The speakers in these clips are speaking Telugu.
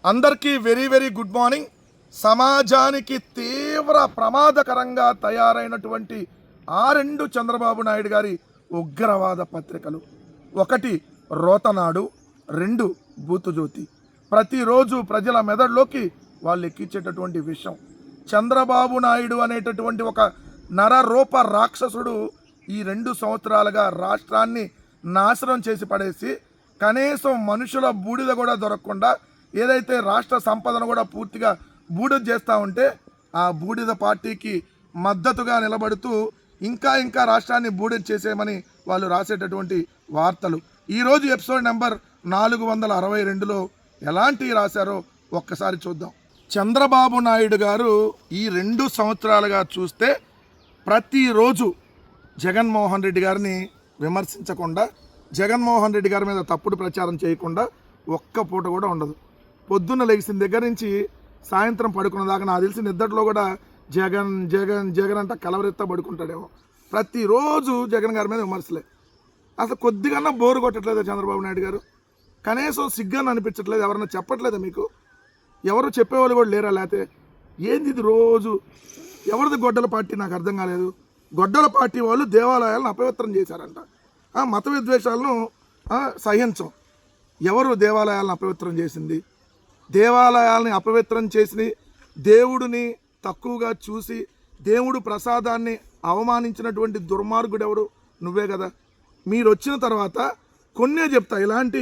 అందరికీ వెరీ వెరీ గుడ్ మార్నింగ్. సమాజానికి తీవ్ర ప్రమాదకరంగా తయారైనటువంటి రెండు చంద్రబాబు నాయుడు గారి ఉగ్రవాద పత్రికలు. ఒకటి రోతనాడు, రెండు బూతుజ్యోతి. ప్రతిరోజు ప్రజల మెదడులోకి వాళ్ళు ఎక్కించేటటువంటి విషయం. చంద్రబాబు నాయుడు అనేటటువంటి ఒక నరరూప రాక్షసుడు ఈ 2 సంవత్సరాలుగా రాష్ట్రాన్ని నాశనం చేసి పడేసి కనీసం మనుషుల బూడిద కూడా దొరకకుండా ఏదైతే రాష్ట్ర సంపదను కూడా పూర్తిగా బూడిద చేస్తూ ఉంటే ఆ బూడిద పార్టీకి మద్దతుగా నిలబడుతూ ఇంకా రాష్ట్రాన్ని బూడిద చేసేయమని వాళ్ళు రాసేటటువంటి వార్తలు. ఈరోజు ఎపిసోడ్ నెంబర్ 462లో ఎలాంటివి రాశారో ఒక్కసారి చూద్దాం. చంద్రబాబు నాయుడు గారు ఈ 2 సంవత్సరాలుగా చూస్తే ప్రతిరోజు జగన్మోహన్ రెడ్డి గారిని విమర్శించకుండా, జగన్మోహన్ రెడ్డి గారి మీద తప్పుడు ప్రచారం చేయకుండా ఒక్క పూట కూడా ఉండదు. పొద్దున్న లెగిసిన దగ్గర నుంచి సాయంత్రం పడుకున్న దాకా నాకు తెలిసి నిద్దట్లో కూడా జగన్ జగన్ జగన్ అంట కలవరెత్తా పడుకుంటాడేమో. ప్రతిరోజు జగన్ గారి మీద విమర్శలే. అసలు కొద్దిగా బోరు కొట్టట్లేదు చంద్రబాబు నాయుడు గారు. కనీసం సిగ్గాన్ని అనిపించట్లేదు. ఎవరన్నా చెప్పట్లేదా మీకు? ఎవరు చెప్పేవాళ్ళు కూడా లేరా? లేకపోతే ఏంది ఇది రోజు? ఎవరిది గొడ్డల పార్టీ? నాకు అర్థం కాలేదు. గొడ్డల పార్టీ వాళ్ళు దేవాలయాలను అపవిత్రం చేశారంట. మత విద్వేషాలను సహించం. ఎవరు దేవాలయాలను అపవిత్రం చేసింది? దేవాలయాలని అపవిత్రం చేసి దేవుడిని తక్కువగా చూసి దేవుడు ప్రసాదాన్ని అవమానించినటువంటి దుర్మార్గుడు ఎవడు? నువ్వే కదా. మీరు వచ్చిన తర్వాత కొన్నే చెప్తా, ఇలాంటి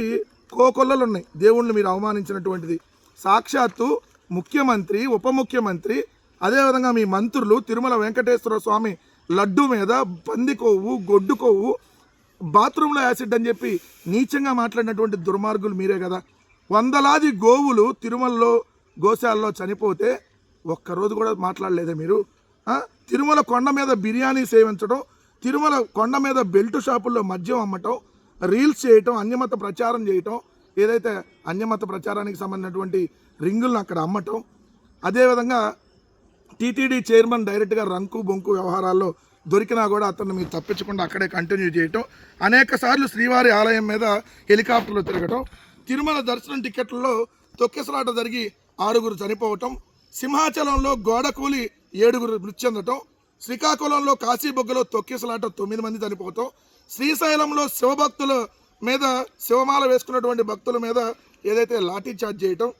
కోకొల్లలు ఉన్నాయి దేవుణ్ణి మీరు అవమానించినటువంటిది. సాక్షాత్తు ముఖ్యమంత్రి, ఉప ముఖ్యమంత్రి, అదేవిధంగా మీ మంత్రులు తిరుమల వెంకటేశ్వర స్వామి లడ్డు మీద పంది కొవ్వు, గొడ్డు కొవ్వు, బాత్రూంలో యాసిడ్ అని చెప్పి నీచంగా మాట్లాడినటువంటి దుర్మార్గులు మీరే కదా. వందలాది గోవులు తిరుమలలో గోశాలలో చనిపోతే ఒక్కరోజు కూడా మాట్లాడలేదే మీరు? తిరుమల కొండ మీద బిర్యానీ సేవించడం, తిరుమల కొండ మీద బెల్ట్ షాపుల్లో మద్యం అమ్మటం, రీల్స్ చేయటం, అన్యమత ప్రచారం చేయటం, ఏదైతే అన్యమత ప్రచారానికి సంబంధించినటువంటి రింగులను అక్కడ అమ్మటం, అదేవిధంగా టీటీడీ చైర్మన్ డైరెక్ట్గా రంకు బొంకు వ్యవహారాల్లో దొరికినా కూడా అతన్ని మీరు తప్పించకుండా అక్కడే కంటిన్యూ చేయటం, అనేక సార్లు శ్రీవారి ఆలయం మీద హెలికాప్టర్లో తిరగటం, తిరుమల దర్శనం టికెట్లలో తొక్కిసలాట జరిగి 6 చనిపోవటం, సింహాచలంలో గోడ కూలి 7 మృతి చెందటం, శ్రీకాకుళంలో కాశీబొగ్గలో తొక్కిసలాట 9 మంది చనిపోవటం, శ్రీశైలంలో శివభక్తుల మీద, శివమాల వేసుకున్నటువంటి భక్తుల మీద ఏదైతే లాఠీ చార్జ్ చేయటం,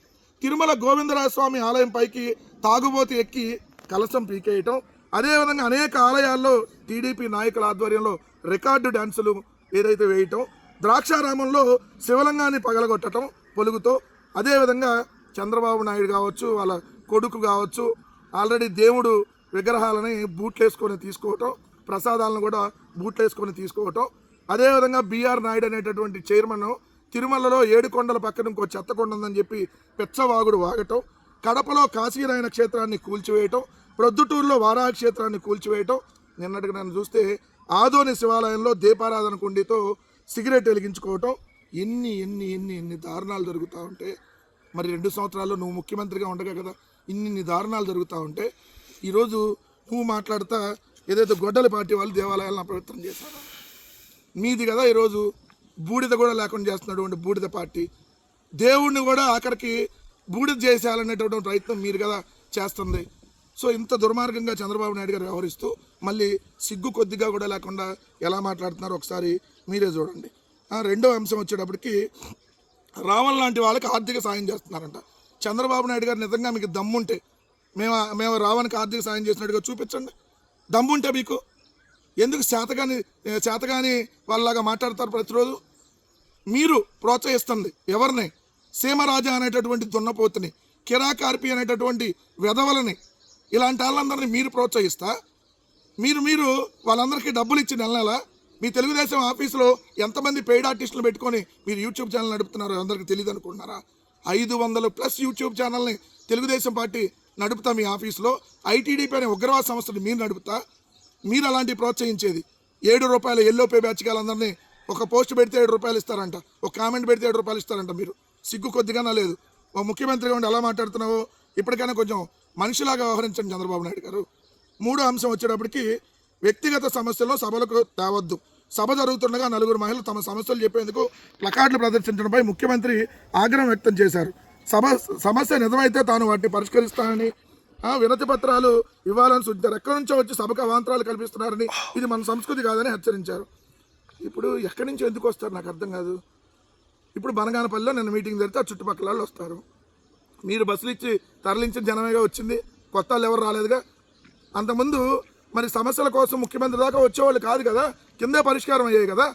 తిరుమల గోవిందరాజస్వామి ఆలయం పైకి తాగుబోతు ఎక్కి కలశం పీకేయటం, అదేవిధంగా అనేక ఆలయాల్లో టీడీపీ నాయకుల ఆధ్వర్యంలో రికార్డు డ్యాన్సులు ఏదైతే వేయటం, ద్రాక్షారామంలో శివలింగాన్ని పగలగొట్టడం పొలుగుతో, అదేవిధంగా చంద్రబాబు నాయుడు కావచ్చు, వాళ్ళ కొడుకు కావచ్చు, ఆల్రెడీ దేవుడు విగ్రహాలని బూట్లేసుకొని తీసుకోవటం, ప్రసాదాలను కూడా బూట్లేసుకొని తీసుకోవటం, అదేవిధంగా బీఆర్ నాయుడు అనేటటువంటి చైర్మన్ తిరుమలలో 7 కొండల పక్కన ఇంకో చెత్త కొండ ఉందని చెప్పి పెచ్చవాగుడు వాగటం, కడపలో కాశీనారాయణ క్షేత్రాన్ని కూల్చివేయటం, ప్రొద్దుటూరులో వారాహ క్షేత్రాన్ని కూల్చివేయటం, నిన్నటికి నన్ను చూస్తే ఆదోని శివాలయంలో దీపారాధన కుండీతో సిగరెట్ వెలిగించుకోవటం, ఎన్ని దారుణాలు జరుగుతూ ఉంటే, మరి 2 సంవత్సరాల్లో నువ్వు ముఖ్యమంత్రిగా ఉండగా కదా ఇన్ని దారుణాలు జరుగుతూ ఉంటే, ఈరోజు నువ్వు మాట్లాడుతా ఏదైతే గొడ్డల పార్టీ వాళ్ళు దేవాలయాలను అపవిత్రం చేశారు, మీది కదా ఈరోజు బూడిద కూడా లేకుండా చేస్తున్నటువంటి బూడిద పార్టీ. దేవుడిని కూడా ఆఖరికి బూడిద చేసేయాలనేటువంటి ప్రయత్నం మీరు కదా చేస్తుంది. సో ఇంత దుర్మార్గంగా చంద్రబాబు నాయుడు గారు వ్యవహరిస్తూ మళ్ళీ సిగ్గు కొద్దిగా కూడా లేకుండా ఎలా మాట్లాడుతున్నారో ఒకసారి మీరే చూడండి. రెండో అంశం వచ్చేటప్పటికి రావణ్ లాంటి వాళ్ళకి ఆర్థిక సాయం చేస్తున్నారంట. చంద్రబాబు నాయుడు గారు నిజంగా మీకు దమ్ముంటే మేము రావణ్కి ఆర్థిక సాయం చేసినట్టుగా చూపించండి. దమ్ముంటే మీకు ఎందుకు చేతగాని వాళ్ళలాగా మాట్లాడతారు? ప్రతిరోజు మీరు ప్రోత్సహిస్తుంది ఎవరిని? సీమరాజా అనేటటువంటి దున్నపోతుని, కిరాకార్పి అనేటటువంటి వెధవలని, ఇలాంటి వాళ్ళందరినీ మీరు ప్రోత్సహిస్తా మీరు వాళ్ళందరికీ డబ్బులు ఇచ్చి నెల మీ తెలుగుదేశం ఆఫీసులో ఎంతమంది పెయిడ్ ఆర్టిస్టులు పెట్టుకొని మీరు యూట్యూబ్ ఛానల్ నడుపుతున్నారో అందరికీ తెలియదు అనుకుంటున్నారా? 500+ యూట్యూబ్ ఛానల్ని తెలుగుదేశం పార్టీ నడుపుతా మీ ఆఫీసులో. ఐటీడీపీ అనే ఉగ్రవాద సంస్థని మీరు నడుపుతా. మీరు అలాంటివి ప్రోత్సహించేది. 7 రూపాయల ఎల్లో పే బ్యాచ్ వాళ్ళందరినీ ఒక పోస్ట్ పెడితే 7 రూపాయలు ఇస్తారంట, ఒక కామెంట్ పెడితే 7 రూపాయలు ఇస్తారంట. మీరు సిగ్గు కొద్దిగానా లేదు? ఓ ముఖ్యమంత్రిగా ఉండి ఎలా మాట్లాడుతున్నావో ఇప్పటికైనా కొంచెం మనిషిలాగా వ్యవహరించండి చంద్రబాబు నాయుడు గారు. 3వ అంశం వచ్చేటప్పటికి వ్యక్తిగత సమస్యల్లో సభలకు తేవద్దు. సభ జరుగుతుండగా 4 మహిళలు తమ సమస్యలు చెప్పేందుకు ప్లకార్డులు ప్రదర్శించడంపై ముఖ్యమంత్రి ఆగ్రహం వ్యక్తం చేశారు. సమస్య నిజమైతే తాను వాటిని పరిష్కరిస్తానని వినతి పత్రాలు ఇవ్వాలని సూచించారు. ఎక్కడి నుంచో వచ్చి సభకు అవాంతరాలు కల్పిస్తున్నారని, ఇది మన సంస్కృతి కాదని హెచ్చరించారు. ఇప్పుడు ఎక్కడి నుంచి ఎందుకు వస్తారు నాకు అర్థం కాదు. ఇప్పుడు బనగానపల్లిలో నిన్న మీటింగ్ జరిగితే ఆ చుట్టుపక్కల వాళ్ళు వస్తారు. మీరు బస్సులు ఇచ్చి తరలించిన జనమేగా వచ్చింది, కొత్త వాళ్ళు ఎవరు రాలేదుగా. అంతకుముందు మరి సమస్యల కోసం ముఖ్యమంత్రి దాకా వచ్చేవాళ్ళు కాదు కదా, కిందే పరిష్కారం అయ్యాయి కదా.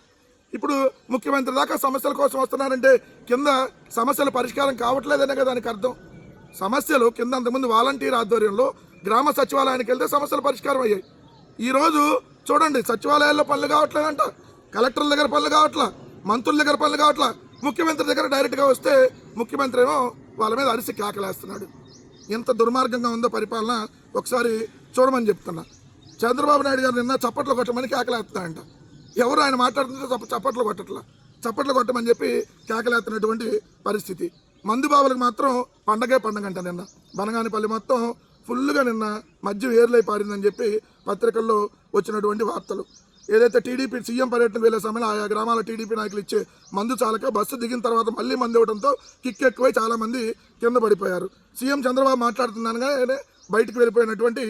ఇప్పుడు ముఖ్యమంత్రి దాకా సమస్యల కోసం వస్తున్నారంటే కింద సమస్యల పరిష్కారం కావట్లేదనే కదా దానికి అర్థం. సమస్యలు కింద అంతకుముందు వాలంటీర్ ఆధ్వర్యంలో గ్రామ సచివాలయానికి వెళ్తే సమస్యల పరిష్కారం అయ్యాయి. ఈరోజు చూడండి, సచివాలయాల్లో పనులు కావట్లేదంట, కలెక్టర్ల దగ్గర పనులు కావట్లా, మంత్రుల దగ్గర పనులు కావట్లా. ముఖ్యమంత్రి దగ్గర డైరెక్ట్గా వస్తే ముఖ్యమంత్రి ఏమో వాళ్ళ మీద అరిసి కేకలేస్తున్నాడు. ఎంత దుర్మార్గంగా ఉందో పరిపాలన ఒకసారి చూడమని చెప్తున్నా. చంద్రబాబు నాయుడు గారు నిన్న చప్పట్లు కొట్టమని కేకలేస్తున్నాడంట. ఎవరు ఆయన మాట్లాడుతుంటే చప్పట్లు కొట్టమని చెప్పి కేకలేస్తున్నటువంటి పరిస్థితి. మందుబాబులకు మాత్రం పండగే పండగంట. నిన్న బనగానపల్లి మొత్తం ఫుల్గా నిన్న మద్యం ఏర్లై పారిందని చెప్పి పత్రికల్లో వచ్చినటువంటి వార్తలు. ఏదైతే టీడీపీ సీఎం పర్యటనకు వెళ్ళే సమయంలో ఆయా గ్రామాల టీడీపీ నాయకులు ఇచ్చే మందు చాలక బస్సు దిగిన తర్వాత మళ్ళీ మందు ఇవ్వడంతో కిక్ ఎక్కువై చాలామంది కింద పడిపోయారు. సీఎం చంద్రబాబు మాట్లాడుతున్నానుగానే బయటికి వెళ్ళిపోయినటువంటి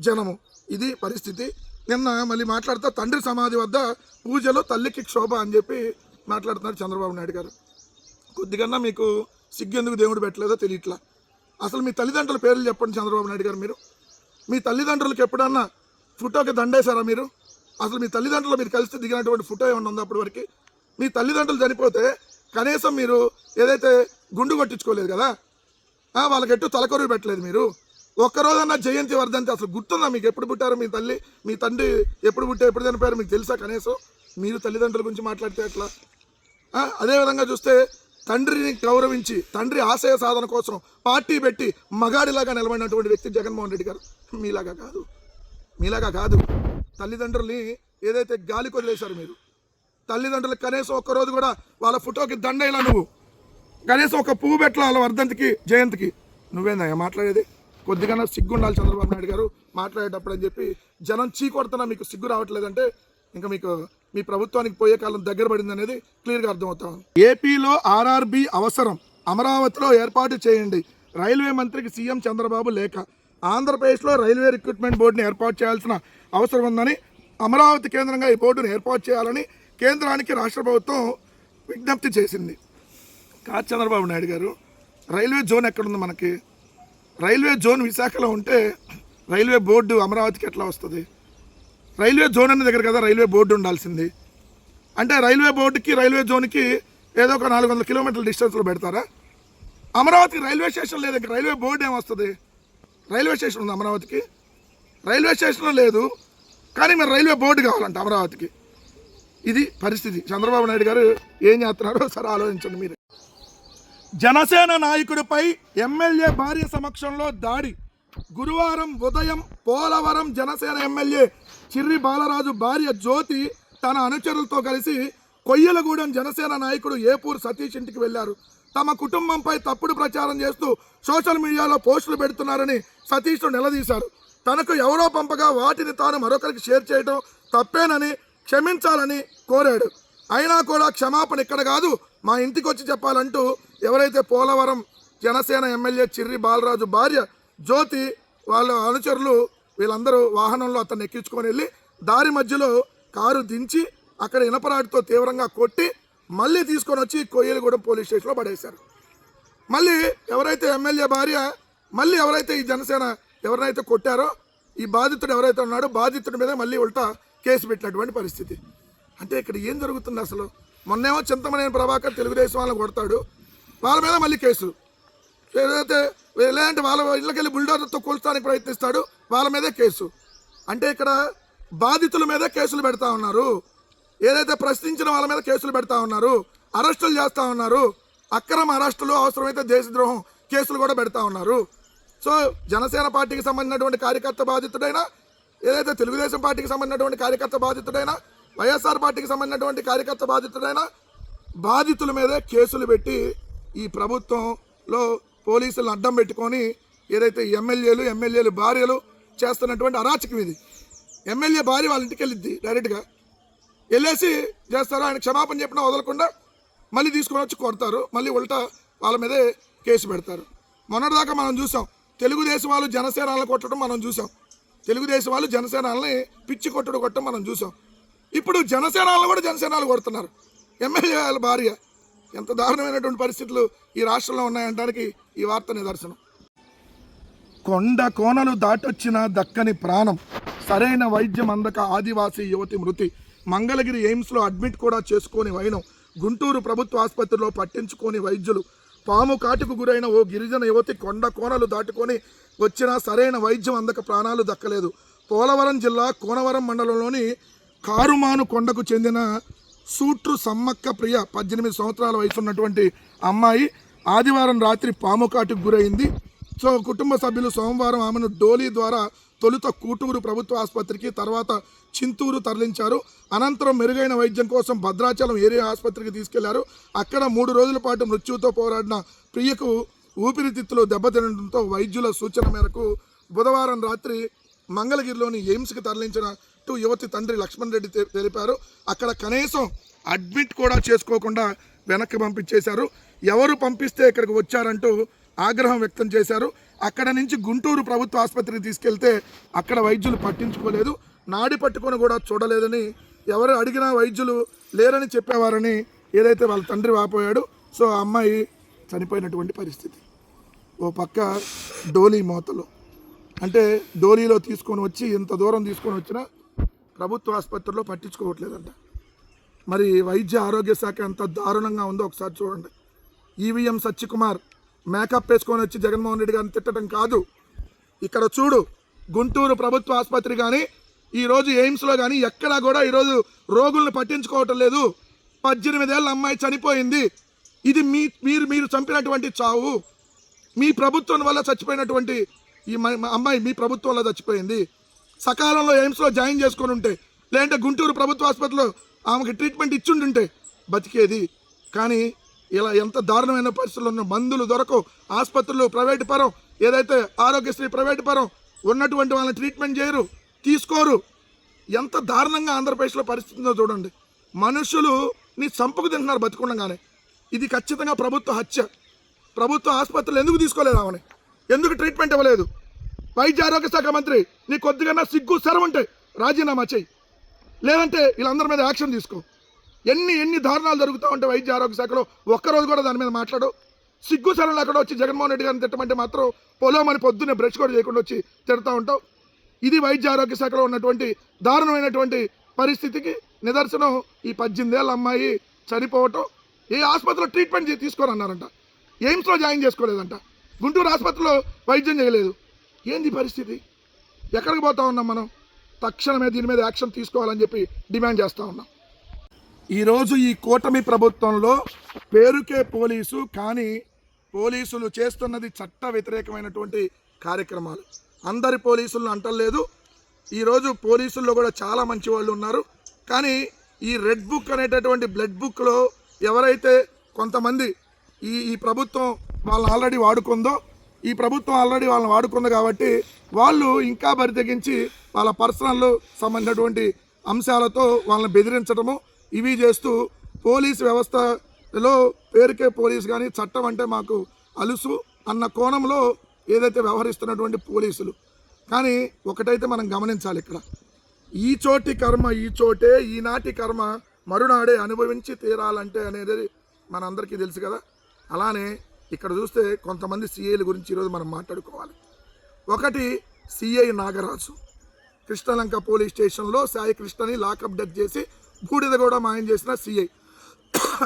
జనము. ఇది పరిస్థితి. నిన్న మళ్ళీ మాట్లాడుతూ తండ్రి సమాధి వద్ద పూజలు తల్లికి క్షోభ అని చెప్పి మాట్లాడుతున్నారు చంద్రబాబు నాయుడు గారు. కొద్దిగన్నా మీకు సిగ్గెందుకు దేవుడు పెట్టలేదో తెలియట్లా. అసలు మీ తల్లిదండ్రుల పేర్లు చెప్పండి చంద్రబాబు నాయుడు గారు. మీరు మీ తల్లిదండ్రులకు ఎప్పుడన్నా ఫోటోకి దండేశారా మీరు? అసలు మీ తల్లిదండ్రులు మీరు కలిసి దిగినటువంటి ఫోటో ఏమన్నా ఉందో అప్పటి వరకు? మీ తల్లిదండ్రులు చనిపోతే కనీసం మీరు ఏదైతే గుండు కొట్టించుకోలేదు కదా, వాళ్ళకి ఎట్టు తలకొరువు పెట్టలేదు మీరు. ఒక్కరోజన్నా జయంతి వర్ధంతి అసలు గుర్తుందా మీకు? ఎప్పుడు పుట్టారు మీ తల్లి మీ తండ్రి, ఎప్పుడు చనిపోయారు మీకు తెలుసా? కనీసం మీరు తల్లిదండ్రుల గురించి మాట్లాడితే ఎట్లా? అదేవిధంగా చూస్తే తండ్రిని గౌరవించి తండ్రి ఆశయ సాధన కోసం పార్టీ పెట్టి మగాడిలాగా నిలబడినటువంటి వ్యక్తి జగన్మోహన్ రెడ్డి గారు. మీలాగా కాదు. తల్లిదండ్రుల్ని ఏదైతే గాలి కొదిలేశారు మీరు, తల్లిదండ్రులకు కనీసం ఒక్కరోజు కూడా వాళ్ళ ఫోటోకి దండేలా, నువ్వు కనీసం ఒక పువ్వు పెట్టాల వాళ్ళ వర్ధంతికి జయంతికి. నువ్వేందా మాట్లాడేది? కొద్దిగా సిగ్గు ఉండాలి చంద్రబాబు నాయుడు గారు మాట్లాడేటప్పుడు అని చెప్పి. జనం చీకొడుతున్నా మీకు సిగ్గు రావట్లేదంటే ఇంకా మీకు మీ ప్రభుత్వానికి పోయే కాలం దగ్గర పడింది అనేది క్లియర్గా అర్థమవుతాం. ఏపీలో ఆర్ఆర్బీ అవసరం, అమరావతిలో ఏర్పాటు చేయండి. రైల్వే మంత్రికి సీఎం చంద్రబాబు లేఖ. ఆంధ్రప్రదేశ్లో రైల్వే రిక్రూట్మెంట్ బోర్డుని ఏర్పాటు చేయాల్సిన అవసరం ఉందని, అమరావతి కేంద్రంగా ఈ బోర్డును ఏర్పాటు చేయాలని కేంద్రానికి రాష్ట్ర ప్రభుత్వం విజ్ఞప్తి చేసింది. కాదు చంద్రబాబు నాయుడు గారు, రైల్వే జోన్ ఎక్కడుంది మనకి? రైల్వే జోన్ విశాఖలో ఉంటే రైల్వే బోర్డు అమరావతికి ఎట్లా వస్తుంది? రైల్వే జోన్ అనే దగ్గర కదా రైల్వే బోర్డు ఉండాల్సింది. అంటే రైల్వే బోర్డుకి రైల్వే జోన్కి ఏదో ఒక 400 కిలోమీటర్ల డిస్టెన్స్లో పెడతారా? అమరావతికి రైల్వే స్టేషన్ లేదు, రైల్వే బోర్డు ఏమొస్తుంది? రైల్వే స్టేషన్ ఉంది అమరావతికి? రైల్వే స్టేషన్ లేదు, కానీ మరి రైల్వే బోర్డు కావాలంట అమరావతికి. ఇది పరిస్థితి. చంద్రబాబు నాయుడు గారు ఏం చేస్తున్నారో సరే ఆలోచించండి మీరే. జనసేన నాయకుడిపై ఎమ్మెల్యే భార్య సమక్షంలో దాడి. గురువారం ఉదయం పోలవరం జనసేన ఎమ్మెల్యే చిర్రి బాలరాజు భార్య జ్యోతి తన అనుచరులతో కలిసి కొయ్యలగూడెం జనసేన నాయకుడు ఏపూర్ సతీష్ ఇంటికి వెళ్లారు. తమ కుటుంబంపై తప్పుడు ప్రచారం చేస్తూ సోషల్ మీడియాలో పోస్టులు పెడుతున్నారని సతీష్ను నిలదీశారు. తనకు ఎవరో పంపగా వాటిని తాను మరొకరికి షేర్ చేయడం తప్పేనని క్షమించాలని కోరాడు. అయినా కూడా క్షమాపణ ఇక్కడ కాదు, మా ఇంటికి వచ్చి చెప్పాలంటూ ఎవరైతే పోలవరం జనసేన ఎమ్మెల్యే చిర్రి బాలరాజు భార్య జ్యోతి వాళ్ళ అనుచరులు వీళ్ళందరూ వాహనంలో అతన్ని ఎక్కించుకొని వెళ్ళి దారి మధ్యలో కారు దించి అక్కడ ఇనపరాటితో తీవ్రంగా కొట్టి మళ్ళీ తీసుకొని వచ్చి కొయ్యలగూడెం పోలీస్ స్టేషన్లో పడేశారు. మళ్ళీ ఎవరైతే ఎమ్మెల్యే భార్య మళ్ళీ ఎవరైతే ఈ జనసేన ఎవరినైతే కొట్టారో ఈ బాధితుడు ఎవరైతే ఉన్నాడో బాధితుడి మీద మళ్ళీ ఉల్టా కేసు పెట్టినటువంటి పరిస్థితి. అంటే ఇక్కడ ఏం జరుగుతుంది అసలు? మొన్నేమో చింతమనేని ప్రభాకర్ తెలుగుదేశం వాళ్ళని కొడతాడు, వాళ్ళ మీద మళ్ళీ కేసు. ఏదైతే లేదంటే వాళ్ళ ఇళ్ళకెళ్ళి బుల్డోజర్తో కూల్చడానికి ప్రయత్నిస్తాడు, వాళ్ళ మీదే కేసు. అంటే ఇక్కడ బాధితుల మీదే కేసులు పెడతా ఉన్నారు, ఏదైతే ప్రశ్నించిన వాళ్ళ మీద కేసులు పెడతా ఉన్నారు, అరెస్టులు చేస్తూ ఉన్నారు, అక్రమ అరెస్టులు, అవసరమైతే దేశద్రోహం కేసులు కూడా పెడతా ఉన్నారు. సో జనసేన పార్టీకి సంబంధించినటువంటి కార్యకర్త బాధితుడైనా, ఏదైతే తెలుగుదేశం పార్టీకి సంబంధించినటువంటి కార్యకర్త బాధితుడైనా, వైఎస్ఆర్ పార్టీకి సంబంధించినటువంటి కార్యకర్త బాధితుడైనా బాధితుల మీదే కేసులు పెట్టి ఈ ప్రభుత్వంలో పోలీసులను అడ్డం పెట్టుకొని ఏదైతే ఎమ్మెల్యేలు భార్యలు చేస్తున్నటువంటి అరాచకం ఇది. ఎమ్మెల్యే భార్య వాళ్ళ ఇంటికి వెళ్ళిద్ది, డైరెక్ట్గా వెళ్ళేసి చేస్తారు. ఆయన క్షమాపణ చెప్పినా వదలకుండా మళ్ళీ తీసుకొని వచ్చి కొడతారు, మళ్ళీ ఉల్టా వాళ్ళ మీదే కేసు పెడతారు. మొన్నటిదాకా మనం చూసాం తెలుగుదేశం వాళ్ళు జనసేనలను కొట్టడం మనం చూసాం, తెలుగుదేశం వాళ్ళు జనసేనల్ని పిచ్చి కొట్టడం మనం చూసాం. ఇప్పుడు జనసేనలను కూడా జనసేనలు కొడుతున్నారు. ఎమ్మెల్యే వాళ్ళ భార్య. ఎంత దారుణమైనటువంటి పరిస్థితులు ఈ రాష్ట్రంలో ఉన్నాయంటానికి ఈ వార్త నిదర్శనం. కొండ కోనలు దాటొచ్చిన దక్కని ప్రాణం, సరైన వైద్యం అందక ఆదివాసీ యువతి మృతి, మంగళగిరి ఎయిమ్స్లో అడ్మిట్ కూడా చేసుకోని వైనం, గుంటూరు ప్రభుత్వ ఆసుపత్రిలో పట్టించుకోని వైద్యులు, పాము కాటుకు గురైన ఓ గిరిజన యువతి కొండ కోనలు దాటుకొని వచ్చినా సరైన వైద్యం అందక ప్రాణాలు దక్కలేదు. పోలవరం జిల్లా కోనవరం మండలంలోని కారుమాను కొండకు చెందిన సూట్రు సమ్మక్క ప్రియ 18 సంవత్సరాల వయసు ఉన్నటువంటి అమ్మాయి ఆదివారం రాత్రి పాము కాటుకు గురైంది. సో కుటుంబ సభ్యులు సోమవారం ఆమెను డోలీ ద్వారా తొలుత కూటూరు ప్రభుత్వ ఆసుపత్రికి, తర్వాత చింతూరు తరలించారు. అనంతరం మెరుగైన వైద్యం కోసం భద్రాచలం ఏరియా ఆసుపత్రికి తీసుకెళ్లారు. అక్కడ 3 రోజుల పాటు మృత్యువుతో పోరాడిన ప్రియకు ఊపిరితిత్తులు దెబ్బతినడంతో వైద్యుల సూచన మేరకు బుధవారం రాత్రి మంగళగిరిలోని ఎయిమ్స్కి తరలించినట్టు యువతి తండ్రి లక్ష్మణ్ రెడ్డి తెలిపారు. అక్కడ కనీసం అడ్మిట్ కూడా చేసుకోకుండా వెనక్కి పంపించేశారు. ఎవరు పంపిస్తే ఇక్కడికి వచ్చారంటూ ఆగ్రహం వ్యక్తం చేశారు. అక్కడ నుంచి గుంటూరు ప్రభుత్వ ఆసుపత్రికి తీసుకెళ్తే అక్కడ వైద్యులు పట్టించుకోలేదు, నాడి పట్టుకొని కూడా చూడలేదని, ఎవరు అడిగినా వైద్యులు లేరని చెప్పేవారని ఏదైతే వాళ్ళ తండ్రి వాపోయాడు. సో ఆ అమ్మాయి చనిపోయినటువంటి పరిస్థితి. ఓ పక్క డోలీ మోతలు, అంటే డోలీలో తీసుకొని వచ్చి ఇంత దూరం తీసుకొని వచ్చినా ప్రభుత్వ ఆసుపత్రిలో పట్టించుకోవట్లేదంట. మరి వైద్య ఆరోగ్య శాఖ ఎంత దారుణంగా ఉందో ఒకసారి చూడండి. ఈవీఎం సత్యకుమార్ మేకప్ వేసుకొని వచ్చి జగన్మోహన్ రెడ్డి గారిని తిట్టడం కాదు. ఇక్కడ చూడు, గుంటూరు ప్రభుత్వ ఆసుపత్రి కానీ ఈరోజు ఎయిమ్స్లో కానీ ఎక్కడా కూడా ఈరోజు రోగులను పట్టించుకోవటం లేదు. 18 ఏళ్ళ అమ్మాయి చనిపోయింది. ఇది మీరు చంపినటువంటి చావు. మీ ప్రభుత్వం వల్ల చచ్చిపోయినటువంటి ఈ అమ్మాయి మీ ప్రభుత్వం వల్ల చచ్చిపోయింది. సకాలంలో ఎయిమ్స్లో జాయిన్ చేసుకొని ఉంటే, లేదంటే గుంటూరు ప్రభుత్వ ఆసుపత్రిలో ఆమెకి ట్రీట్మెంట్ ఇచ్చుంటుంటే బతికేది. కానీ ఇలా ఎంత దారుణమైన పరిస్థితులు ఉన్న, మందులు దొరకవు, ఆసుపత్రులు ప్రైవేటు పరం, ఏదైతే ఆరోగ్యశ్రీ ప్రైవేటు పరం, ఉన్నటువంటి వాళ్ళని ట్రీట్మెంట్ చేయరు, తీసుకోరు. ఎంత దారుణంగా ఆంధ్రప్రదేశ్లో పరిస్థితి ఉందో చూడండి. మనుషులుని చంపుకు తింటున్నారు బతికుండగానే. ఇది ఖచ్చితంగా ప్రభుత్వ హత్య. ప్రభుత్వ ఆసుపత్రులు ఎందుకు తీసుకోలేదు ఆమెని? ఎందుకు ట్రీట్మెంట్ ఇవ్వలేదు? వైద్య ఆరోగ్య శాఖ మంత్రి, నీ కొద్దిగా సిగ్గు శరం ఉంటే రాజీనామా చేయి, లేదంటే వీళ్ళందరి మీద యాక్షన్ తీసుకో. ఎన్ని దారుణాలు జరుగుతూ ఉంటే వైద్య ఆరోగ్య శాఖలో ఒక్కరోజు కూడా దాని మీద మాట్లాడు. సిగ్గు శరం లేకుండా వచ్చి జగన్మోహన్ రెడ్డి గారిని తిట్టమంటే మాత్రం పొలోమని పొద్దున్నే బ్రష్ కూడా చేయకుండా వచ్చి తిడతా ఉంటావు. ఇది వైద్య ఆరోగ్య శాఖలో ఉన్నటువంటి దారుణమైనటువంటి పరిస్థితికి నిదర్శనం. ఈ 18 ఏళ్ళ అమ్మాయి చనిపోవటం, ఏ ఆసుపత్రిలో ట్రీట్మెంట్ తీసుకొని అన్నారంట, ఎయిమ్స్లో జాయిన్ చేసుకోలేదంట, గుంటూరు ఆసుపత్రిలో వైద్యం చేయలేదు. ఏంది పరిస్థితి? ఎక్కడికి పోతా ఉన్నాం మనం? తక్షణమే దీని మీద యాక్షన్ తీసుకోవాలని చెప్పి డిమాండ్ చేస్తూ ఉన్నాం. ఈరోజు ఈ కూటమి ప్రభుత్వంలో పేరుకే పోలీసు, కానీ పోలీసులు చేస్తున్నది చట్ట వ్యతిరేకమైనటువంటి కార్యక్రమాలు. అందరి పోలీసులను అంటలేదు. ఈరోజు పోలీసుల్లో కూడా చాలా మంచి వాళ్ళు ఉన్నారు. కానీ ఈ రెడ్ బుక్ అనేటటువంటి బ్లడ్ బుక్లో ఎవరైతే కొంతమంది ఈ ప్రభుత్వం వాళ్ళని ఆల్రెడీ వాడుకుందో, ఈ ప్రభుత్వం ఆల్రెడీ వాళ్ళని వాడుకుంది కాబట్టి వాళ్ళు ఇంకా బరి తెగించి వాళ్ళ పర్సనల్ సంబంధించినటువంటి అంశాలతో వాళ్ళని బెదిరించడము ఇవి చేస్తూ పోలీసు వ్యవస్థలో పేరుకే పోలీసు కానీ చట్టం అంటే మాకు అలుసు అన్న కోణంలో ఏదైతే వ్యవహరిస్తున్నటువంటి పోలీసులు. కానీ ఒకటైతే మనం గమనించాలి, ఇక్కడ ఈ చోటి కర్మ ఈ చోటే, ఈనాటి కర్మ మరునాడే అనుభవించి తీరాలంటే అనేది మనందరికీ తెలుసు కదా. అలానే ఇక్కడ చూస్తే కొంతమంది సిఐల గురించి ఈరోజు మనం మాట్లాడుకోవాలి. ఒకటి సిఐ నాగరాజు, కృష్ణలంక పోలీస్ స్టేషన్లో సాయి కృష్ణని లాకప్ డెత్ చేసి బూడిద కూడా మాయం చేసిన సిఐ.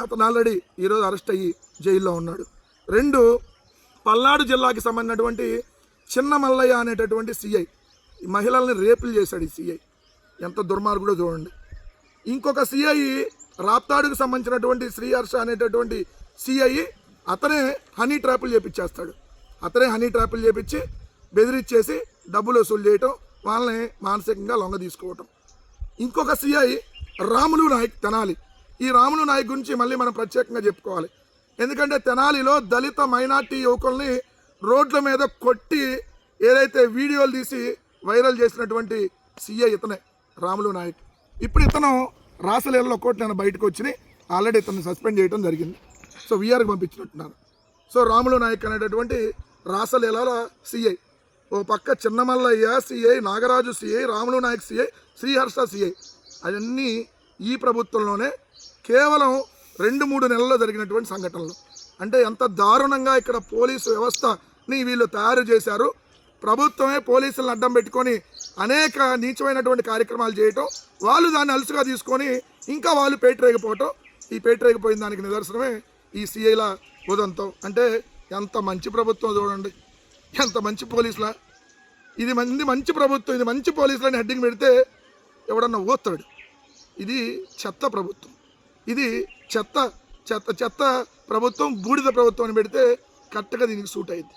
అతను ఆల్రెడీ ఈరోజు అరెస్ట్ అయ్యి జైల్లో ఉన్నాడు. 2, పల్నాడు జిల్లాకి సంబంధించినటువంటి చిన్న మల్లయ్య అనేటటువంటి సిఐ, మహిళల్ని రేపులు చేశాడు. ఈ సిఐ ఎంత దుర్మార్గుడో చూడండి. ఇంకొక సిఐ రాప్తాడుకు సంబంధించినటువంటి శ్రీహర్ష అనేటటువంటి సిఐ, అతనే హనీ ట్రాపులు చేపించేస్తాడు. అతనే హనీ ట్రాపులు చేపించి బెదిరించేసి డబ్బులు వసూలు చేయటం, వాళ్ళని మానసికంగా లొంగ తీసుకోవటం. ఇంకొక సిఐ రాములు నాయక్, తెనాలి. ఈ రాములు నాయక్ గురించి మళ్ళీ మనం ప్రత్యేకంగా చెప్పుకోవాలి. ఎందుకంటే తెనాలిలో దళిత మైనార్టీ యువకుల్ని రోడ్ల మీద కొట్టి ఏదైతే వీడియోలు తీసి వైరల్ చేసినటువంటి సిఐ ఇతనే రాములు నాయక్. ఇప్పుడు ఇతను రాసలేళ్ళలో కోర్టు నేను బయటకు వచ్చి ఆల్రెడీ ఇతన్ని సస్పెండ్ చేయడం జరిగింది. సో వీఆర్కి పంపించినట్టున్నారు. సో రాములు నాయక్ అనేటటువంటి రాసలీలాల సిఐ, ఓ పక్క Chinnamallaiah CI, Nagaraju CI, Ramulu Naik CI, Sriharsha CI, అవన్నీ ఈ ప్రభుత్వంలోనే కేవలం 2-3 నెలల్లో జరిగినటువంటి సంఘటనలు. అంటే ఎంత దారుణంగా ఇక్కడ పోలీసు వ్యవస్థని వీళ్ళు తయారు చేశారు. ప్రభుత్వమే పోలీసులను అడ్డం పెట్టుకొని అనేక నీచమైనటువంటి కార్యక్రమాలు చేయటం, వాళ్ళు దాన్ని అలుసుగా తీసుకొని ఇంకా వాళ్ళు పేటరేగిపోవటం. ఈ పేటరేగిపోయిన దానికి నిదర్శనమే ఈ సిఐల ఉదంతం. అంటే ఎంత మంచి ప్రభుత్వం చూడండి, ఎంత మంచి పోలీసులా, ఇది మంచి ప్రభుత్వం, ఇది మంచి పోలీసులని హెడ్డింగ్ పెడితే ఎవడన్నా ఓస్తాడు. ఇది చెత్త ప్రభుత్వం, ఇది చెత్త చెత్త చెత్త ప్రభుత్వం, బూడిద ప్రభుత్వం అని పెడితే కరెక్ట్గా దీనికి సూట్ అయింది.